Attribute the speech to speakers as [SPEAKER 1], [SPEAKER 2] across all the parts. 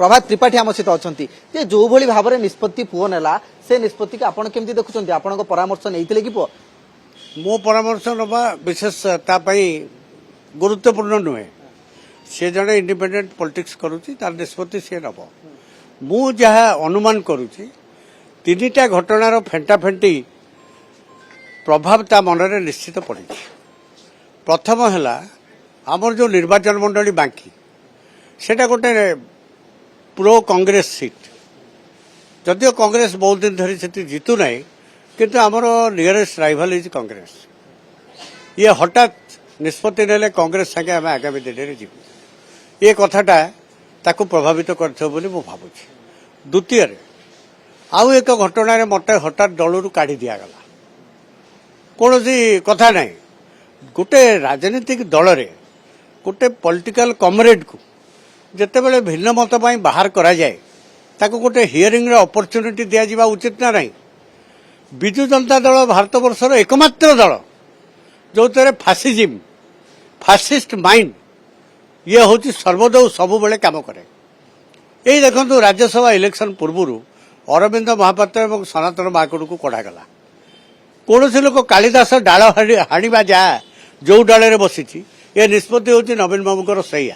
[SPEAKER 1] प्रभात त्रिपाठी आम सहित अच्छा जो भली भाव में निष्पत्ति पुओ नेला से निष्पत्ति की आपण केमती देखुं आपण परामर्श नहीं कि पुओ
[SPEAKER 2] मो परामर्श नवा विशेष तापाई गुरुत्वपूर्ण नुहे सी जड़े इंडिपेंडेंट पॉलिटिक्स करुच्ची तार निष्पत्ति सी नब मु जहा अनुमान करुच्ची तीनटा घटनार फेंटाफेंटी प्रभाव ता मनरे निश्चित पड़ी। प्रथम है आमर जो निर्वाचन मंडली बाकी सेटा गोटे प्रो कांग्रेस सीट जदियो कांग्रेस बहुत दिन धरी से जीतु ना किंतु आमर नियरेस्ट राइवल इज कांग्रेस ये हठात निष्पत्ति नेले कांग्रेस संगे आम आगामी दिन में जीवु ये कथाटा ताकू प्रभावित कर भावुची। द्वितीय आउ एक घटना मत हठात दलू काढ़ी दिगला कौन कथा ना गोटे राजनीतिक दल रे गोटे पॉलिटिकल कमरेड को जिते बड़े भिन्न मत बाहर करा जाए ताको गोटे हियरिंग रे अपॉर्चुनिटी दिया जावा उचित ना नहीं। विजु जनता दल भारत वर्षर एकमात्र दल जो फासिज्म फासिस्ट माइंड ये हूँ सर्वदौ सबु बेले काम करे। यही देखो राज्यसभा इलेक्शन पूर्व अरविंद महापात्र और सनातन महाकुड़ को कढ़ागला कौन लोक कालिदास डाल हाणिबा जा जो डाल बसी ये निष्पत्ति हूँ नवीन बाबूर सैया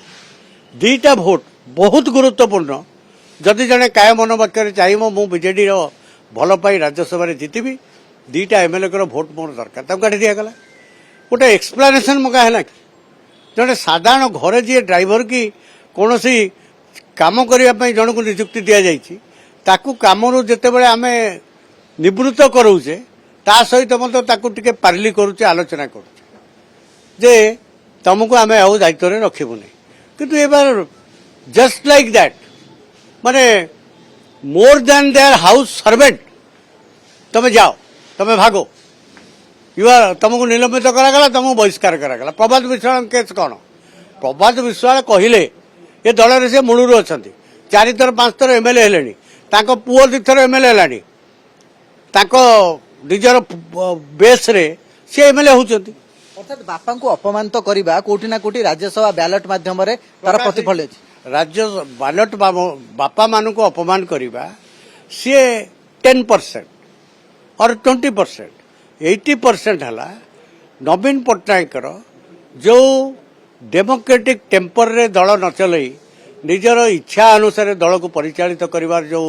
[SPEAKER 2] दीटा भोट बहुत गुरुत्वपूर्ण जदि जड़े काय मन वाक्य चाहिए मु बीजेडी भल पाई राज्यसभा जीतबी दीटा एमएलए भोट मोर दरकार काढ़ी दिगला गोटे एक्सप्लानेसन मगा है कि जड़े साधारण घरे जी ड्राइवर की कौन काम करने जन को नियुक्ति दि जाकू कम जिते बड़े आम निवृत्त करोचे ता सहित टे पार्ली करुचे आलोचना करुचे तुमको आम आउ दायित्व रखबूनी किंतु ए बार जस्ट लाइक दैट माने more than their house servant तुम जाओ तुम भागो युवा तुमको निलंबित करागला तुमको बहिष्कार करागला। प्रभात विश्वाल केस कौन प्रभात विश्वाल कहले ये दल से मूलर अच्छा 4 थर 5 थर एमएलए हेले पुओ 2 थर एमएलए है निजर बेस रे सी एमएलए होती
[SPEAKER 1] अर्थात बापा को अपमानित करवा कोठी ना कोठी राज्यसभा बैलेट माध्यम तार प्रतिफल
[SPEAKER 2] राज्य बैलेट बापा मान को अपमान करवा सी 10% और 20% 80% है नवीन पट्टनायक जो डेमोक्रेटिक टेम्पर रे दल न चलई निजर इच्छा अनुसार दल को परिचालित करिवार जो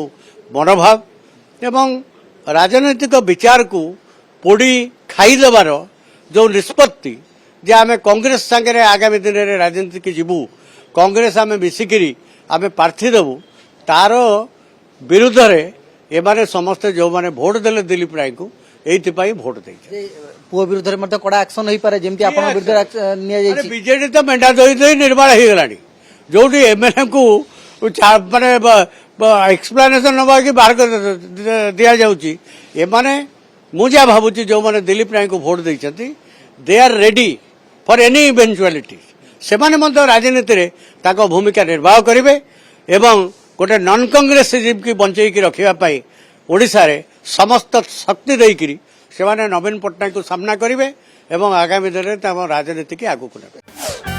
[SPEAKER 2] मनोभाव एवं राजनैतिक विचार को पोड़ी खाईदेवार जो निष्पत्ति जे आम कांग्रेस सांगे आगामी दिन में राजनीति की जीवु कांग्रेस आम मिसिकी आम प्रार्थी देवु तार विरुद्ध रे एमाने समस्ते जो माने वोट देले दिलीप राय को एइथिपाई वोट दे
[SPEAKER 1] पुओ विरुद्ध में कड़ा एक्शन हो पारे जेमती आपण विरुद्ध
[SPEAKER 2] बीजेडी तो मेंढा दई दई निर्माण हो गलानी जो एमएलए को माने एक्सप्लेनेशन नवा कि बाहर दिया जाउची एमाने मुझे भावुची जो माने दिलीप राय को वोट देइछंती they are ready for any eventuality से माने राजनीति रे ताको भूमिका निर्वाह करिवे एवं गोटे नॉन कांग्रेसिज्म की बंचेकी रखिबा पई ओडिसा रे समस्त शक्ति देइकिरी से नवीन पट्टनायक को सामना करेंगे और आगामी दिन में राजनीति की आगू नेबे।